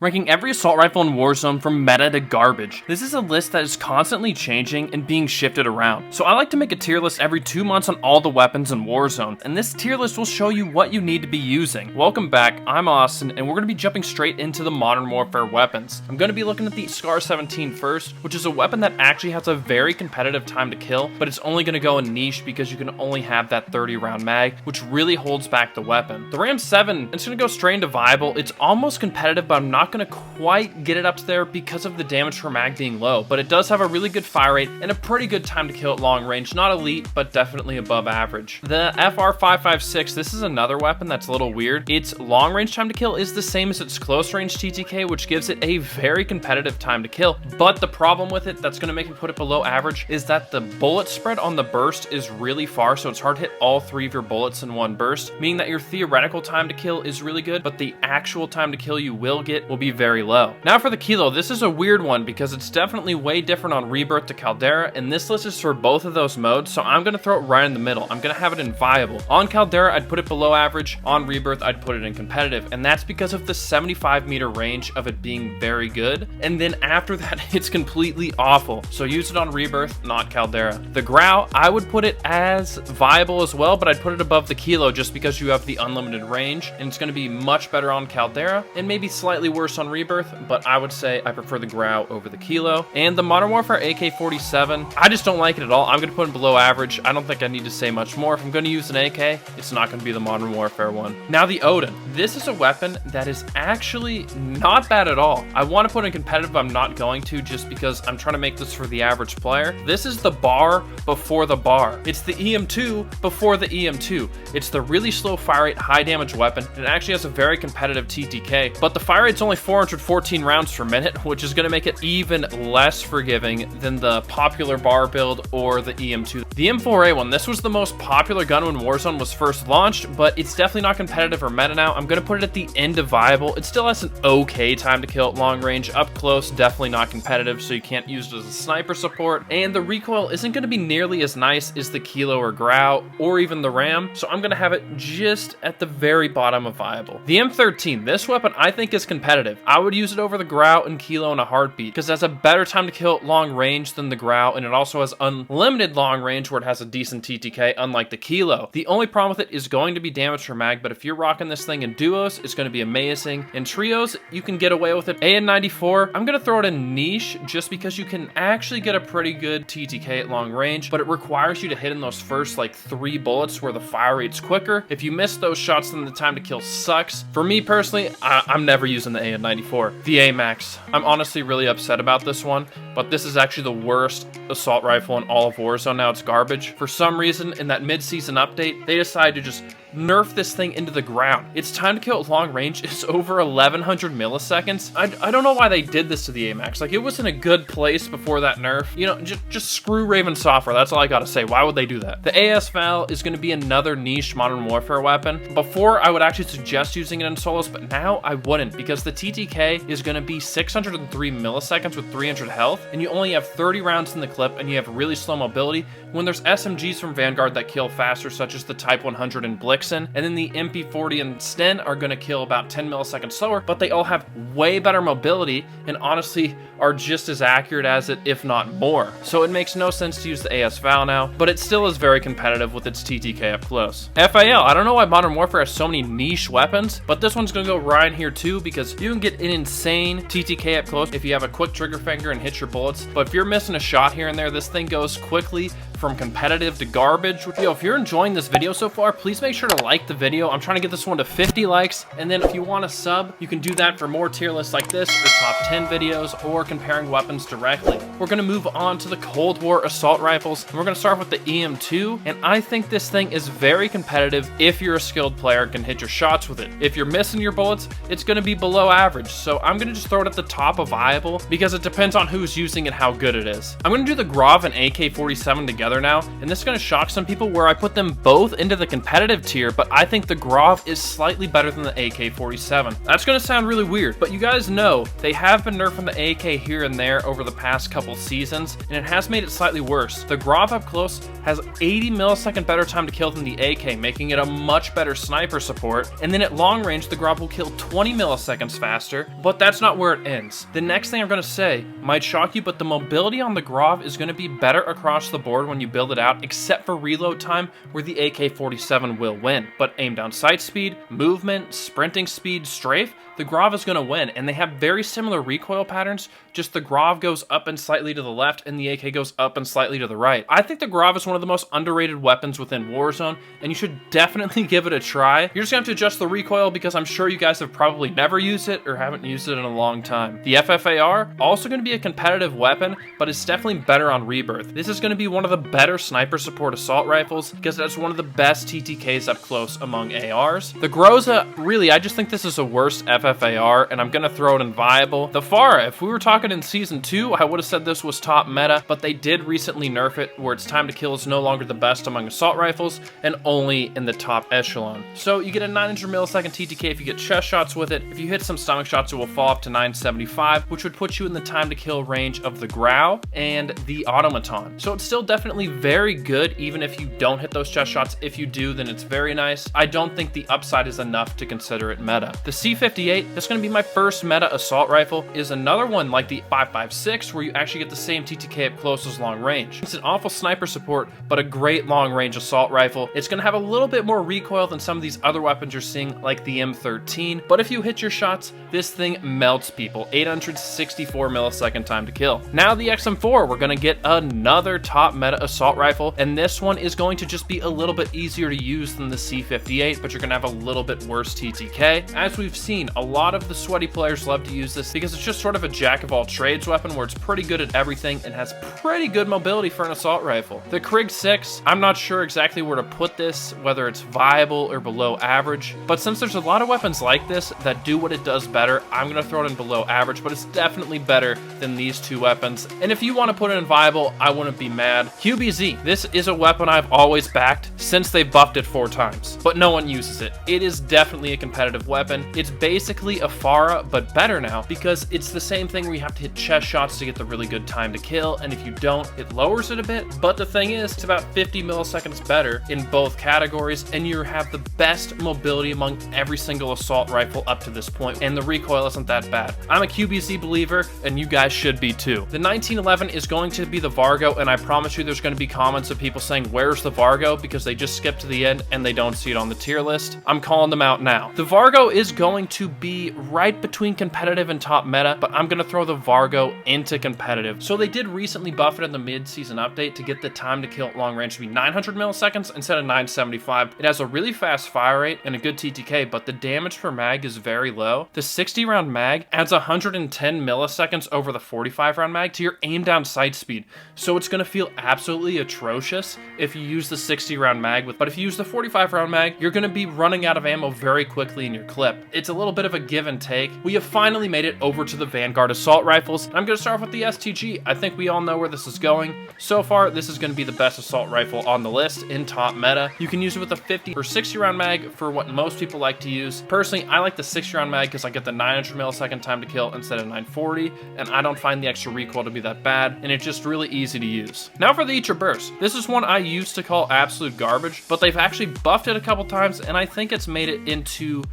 Ranking every assault rifle in Warzone from meta to garbage. This is a list that is constantly changing and being shifted around. So I like to make a tier list every 2 months on all the weapons in Warzone, and this tier list will show you what you need to be using. Welcome back, I'm Austin, and we're going to be jumping straight into the Modern Warfare weapons. I'm going to be looking at the Scar 17 first, which is a weapon that actually has a very competitive time to kill, but it's only going to go in niche because you can only have that 30 round mag, which really holds back the weapon. The Ram 7, it's going to go straight into viable. It's almost competitive, but I'm not going to quite get it up to there because of the damage per mag being low, but it does have a really good fire rate and a pretty good time to kill at long range. Not elite, but definitely above average. The FR556, this is another weapon that's a little weird. Its long range time to kill is the same as its close range TTK, which gives it a very competitive time to kill, but the problem with it that's going to make me put it below average is that the bullet spread on the burst is really far, so it's hard to hit all 3 of your bullets in one burst, meaning that your theoretical time to kill is really good, but the actual time to kill you will be very low. Now for the kilo, this is a weird one because it's definitely way different on Rebirth to Caldera, and this list is for both of those modes, so I'm going to throw it right in the middle. I'm going to have it in viable. On Caldera, I'd put it below average. On Rebirth, I'd put it in competitive, and that's because of the 75 meter range of it being very good, and then after that, it's completely awful. So use it on Rebirth, not Caldera. The Grau, I would put it as viable as well, but I'd put it above the kilo just because you have the unlimited range, and it's going to be much better on Caldera, and maybe slightly worse on Rebirth, but I would say I prefer the Grau over the kilo. And the Modern Warfare AK-47, I just don't like it at all. I'm going to put it below average. I don't think I need to say much more. If I'm going to use an AK, it's not going to be the Modern Warfare one. Now the Odin. This is a weapon that is actually not bad at all. I want to put it in competitive, but I'm not going to just because I'm trying to make this for the average player. This is the bar before the bar. It's the EM2 before the EM2. It's the really slow fire rate, high damage weapon. It actually has a very competitive TTK, but the fire rate's only 414 rounds per minute, which is going to make it even less forgiving than the popular bar build or the EM2. The M4A1, this was the most popular gun when Warzone was first launched, but it's definitely not competitive or meta now. I'm going to put it at the end of viable. It still has an okay time to kill at long range. Up close, definitely not competitive, so you can't use it as a sniper support, and the recoil isn't going to be nearly as nice as the Kilo or Grau or even the Ram, so I'm going to have it just at the very bottom of viable. The M13, this weapon I think is competitive. I would use it over the Grau and Kilo in a heartbeat because it has a better time to kill at long range than the Grau, and it also has unlimited long range where it has a decent TTK, unlike the Kilo. The only problem with it is going to be damage per mag, but if you're rocking this thing in duos, it's going to be amazing. In trios, you can get away with it. AN94, I'm going to throw it in niche just because you can actually get a pretty good TTK at long range, but it requires you to hit in those first like 3 bullets where the fire rate's quicker. If you miss those shots, then the time to kill sucks. For me personally, I'm never using the AN94. The AMAX, I'm honestly really upset about this one, but this is actually the worst assault rifle in all of Warzone. Now it's garbage. For some reason, in that mid-season update, they decided to just nerf this thing into the ground. Its time to kill at long range is over 1100 milliseconds. I don't know why they did this to the AMAX. Like, it was in a good place before that nerf. You know, just screw Raven Software. That's all I gotta say. Why would they do that? The AS-Val is going to be another niche Modern Warfare weapon. Before, I would actually suggest using it in solos, but now I wouldn't because the TTK is going to be 603 milliseconds with 300 health, and you only have 30 rounds in the clip, and you have really slow mobility when there's SMGs from Vanguard that kill faster, such as the Type 100 and Blixen, and then the MP40 and Sten are going to kill about 10 milliseconds slower, but they all have way better mobility and honestly are just as accurate as it, if not more. So it makes no sense to use the AS-Val now, but it still is very competitive with its TTK up close. FAL, I don't know why Modern Warfare has so many niche weapons, but this one's going to go right in here too because you can get an insane TTK up close if you have a quick trigger finger and hit your bullets, but if you're missing a shot here and there, this thing goes quickly from competitive to garbage. Yo, if you're enjoying this video so far, please make sure to like the video. I'm trying to get this one to 50 likes, and then if you want to sub, you can do that for more tier lists like this, or top 10 videos, or comparing weapons directly. We're going to move on to the Cold War assault rifles, and we're going to start with the EM2, and I think this thing is very competitive if you're a skilled player and can hit your shots with it. If you're missing your bullets, it's going to be below average, so I'm going to just throw it at the top of viable because it depends on who's using it, how good it is. I'm going to do the Grau and AK-47 together together now, and this is going to shock some people where I put them both into the competitive tier, but I think the Grov is slightly better than the AK-47. That's going to sound really weird, but you guys know they have been nerfing the AK here and there over the past couple seasons, and it has made it slightly worse. The Grov up close has 80 millisecond better time to kill than the AK, making it a much better sniper support, and then at long range the Grov will kill 20 milliseconds faster, but that's not where it ends. The next thing I'm going to say might shock you, but the mobility on the Grov is going to be better across the board when you build it out, except for reload time, where the AK-47 will win. But aim down sight speed, movement, sprinting speed, strafe, the Grov is going to win, and they have very similar recoil patterns, just the Grov goes up and slightly to the left, and the AK goes up and slightly to the right. I think the Grov is one of the most underrated weapons within Warzone, and you should definitely give it a try. You're just going to have to adjust the recoil because I'm sure you guys have probably never used it or haven't used it in a long time. The FFAR, also going to be a competitive weapon, but it's definitely better on Rebirth. This is going to be one of the better sniper support assault rifles because that's one of the best TTKs up close among ARs. The Groza, really, I just think this is a worse FFAR, and I'm going to throw it in viable. The Farah, if we were talking in Season 2, I would have said this was top meta, but they did recently nerf it where its time to kill is no longer the best among assault rifles and only in the top echelon. So you get a 900 millisecond TTK if you get chest shots with it. If you hit some stomach shots, it will fall up to 975, which would put you in the time to kill range of the Grau and the Automaton. So it's still definitely very good, even if you don't hit those chest shots. If you do, then it's very nice. I don't think the upside is enough to consider it meta. The C58, that's going to be my first meta assault rifle, is another one like the 5.56 where you actually get the same TTK up close as long range. It's an awful sniper support, but a great long range assault rifle. It's going to have a little bit more recoil than some of these other weapons you're seeing like the M13, but if you hit your shots, this thing melts people. 864 millisecond time to kill. Now the XM4, we're going to get another top meta assault rifle, and this one is going to just be a little bit easier to use than the C58, but you're going to have a little bit worse TTK. As we've seen, a lot of the sweaty players love to use this because it's just sort of a jack of all trades weapon where it's pretty good at everything and has pretty good mobility for an assault rifle. The Krig 6, I'm not sure exactly where to put this, whether it's viable or below average, but since there's a lot of weapons like this that do what it does better, I'm going to throw it in below average, but it's definitely better than these two weapons. And if you want to put it in viable, I wouldn't be mad. QBZ, this is a weapon I've always backed since they buffed it 4 times, but no one uses it. It is definitely a competitive weapon. It's basically a Farah, but better now because it's the same thing where you have to hit chest shots to get the really good time to kill, and if you don't, it lowers it a bit. But the thing is, it's about 50 milliseconds better in both categories, and you have the best mobility among every single assault rifle up to this point, and the recoil isn't that bad. I'm a QBZ believer, and you guys should be too. The 1911 is going to be the Vargo, and I promise you there's going to be comments of people saying, where's the Vargo? Because they just skip to the end and they don't see it on the tier list. I'm calling them out now. The Vargo is going to be right between competitive and top meta, but I'm going to throw the Vargo into competitive. So they did recently buff it in the mid-season update to get the time to kill at long range to be 900 milliseconds instead of 975. It has a really fast fire rate and a good TTK, but the damage per mag is very low. The 60 round mag adds 110 milliseconds over the 45 round mag to your aim down sight speed. So it's going to feel absolutely atrocious if you use the 60 round mag but if you use the 45 round mag, you're going to be running out of ammo very quickly in your clip. It's a little bit of a give and take. We have finally made it over to the Vanguard assault rifles. I'm going to start off with the STG. I think we all know where this is going. So far, this is going to be the best assault rifle on the list in top meta. You can use it with a 50 or 60 round mag for what most people like to use. Personally, I like the 60 round mag because I get the 900 millisecond time to kill instead of 940, and I don't find the extra recoil to be that bad, and it's just really easy to use. Now for the Eater Burst. This is one I used to call absolute garbage, but they've actually buffed it a couple times, and I think it's made it into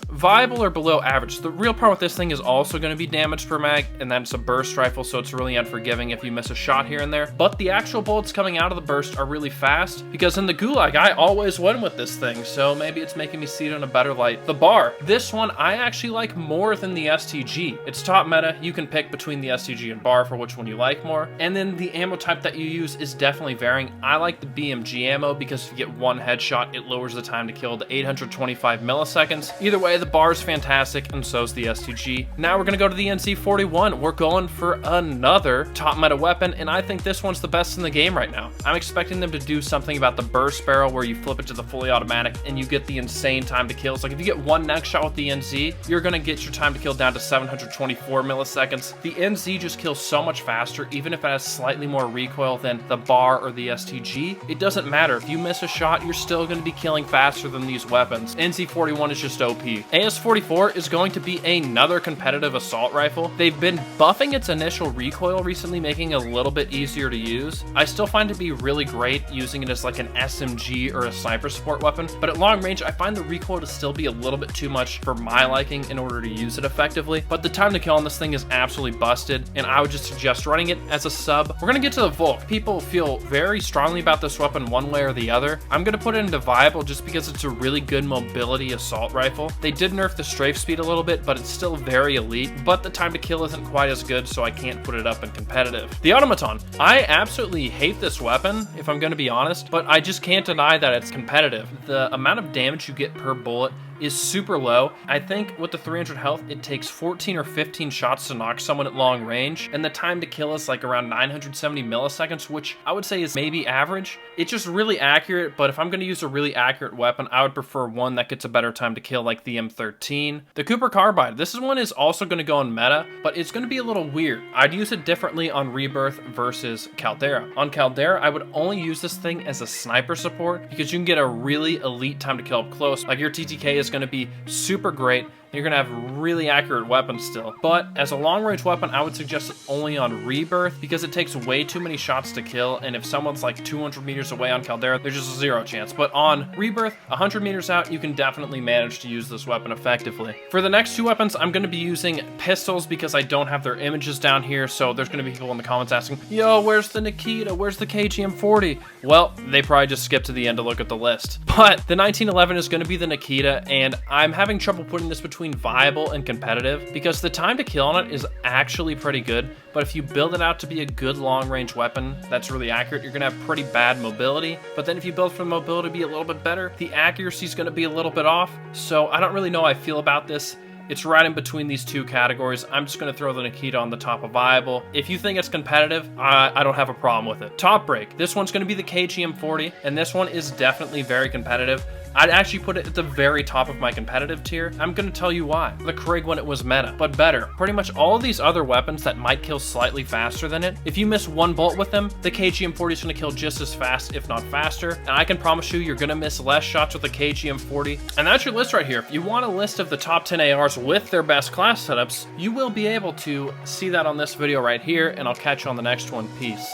viable or below average. The real problem with this thing is also going to be damage per mag, and that's a burst rifle, so it's really unforgiving if you miss a shot here and there. But the actual bullets coming out of the burst are really fast, because in the Gulag, I always win with this thing, so maybe it's making me see it in a better light. The bar. This one I actually like more than the STG. It's top meta. You can pick between the STG and bar for which one you like more. And then the ammo type that you use is definitely varying. I like the BMG ammo because if you get one headshot, it lowers the time to kill to 825 milliseconds. Either way, the bar is fantastic, and so is the STG. Now we're gonna go to the NC41. We're going for another top meta weapon, and I think this one's the best in the game right now. I'm expecting them to do something about the burst barrel where you flip it to the fully automatic and you get the insane time to kill. So like if you get one neck shot with the NZ, you're gonna get your time to kill down to 724 milliseconds. The NZ just kills so much faster, even if it has slightly more recoil than the bar or the STG. It doesn't matter. If you miss a shot, you're still gonna be killing faster than these weapons. NC41 is just OP. AS44 is going to be another competitive assault rifle. They've been buffing its initial recoil recently, making it a little bit easier to use. I still find it to be really great using it as like an SMG or a sniper support weapon, but at long range, I find the recoil to still be a little bit too much for my liking in order to use it effectively. But the time to kill on this thing is absolutely busted, and I would just suggest running it as a sub. We're gonna get to the Volk. People feel very strongly about this weapon one way or the other. I'm gonna put it into viable just because it's a really good mobility assault rifle. They did nerf the strafe speed a little bit, but it's still very elite, but the time to kill isn't quite as good, so I can't put it up in competitive. The Automaton. I absolutely hate this weapon, if I'm gonna be honest, but I just can't deny that it's competitive. The amount of damage you get per bullet is super low. I think with the 300 health, it takes 14 or 15 shots to knock someone at long range, and the time to kill is like around 970 milliseconds, which I would say is maybe average. It's just really accurate, but if I'm gonna use a really accurate weapon, I would prefer one that gets a better time to kill, like the M13. The Cooper Carbide. This one is also gonna go in meta, but it's gonna be a little weird. I'd use it differently on Rebirth versus Caldera. On Caldera, I would only use this thing as a sniper support because you can get a really elite time to kill up close. Like your TTK is going to be super great. You're gonna have really accurate weapons still. But as a long range weapon, I would suggest it only on Rebirth because it takes way too many shots to kill, and if someone's like 200 meters away on Caldera, there's just a 0 chance. But on Rebirth, 100 meters out, you can definitely manage to use this weapon effectively. For the next two weapons, I'm gonna be using pistols because I don't have their images down here, so there's gonna be people in the comments asking, yo, where's the Nikita? Where's the KGM40? Well, they probably just skipped to the end to look at the list. But the 1911 is gonna be the Nikita, and I'm having trouble putting this between viable and competitive because the time to kill on it is actually pretty good, but if you build it out to be a good long range weapon that's really accurate, you're gonna have pretty bad mobility. But then if you build for the mobility to be a little bit better, the accuracy is gonna be a little bit off. So I don't really know how I feel about this. It's right in between these two categories. I'm just gonna throw the Nikita on the top of viable. If you think it's competitive, I don't have a problem with it. Top break. This one's gonna be the KGM40, and this one is definitely very competitive. I'd actually put it at the very top of my competitive tier. I'm gonna tell you why. The Krig when it was meta, but better. Pretty much all of these other weapons that might kill slightly faster than it, if you miss one bolt with them, the KGM40 is gonna kill just as fast, if not faster. And I can promise you, you're gonna miss less shots with the KGM40. And that's your list right here. If you want a list of the top 10 ARs with their best class setups, you will be able to see that on this video right here, and I'll catch you on the next one. Peace.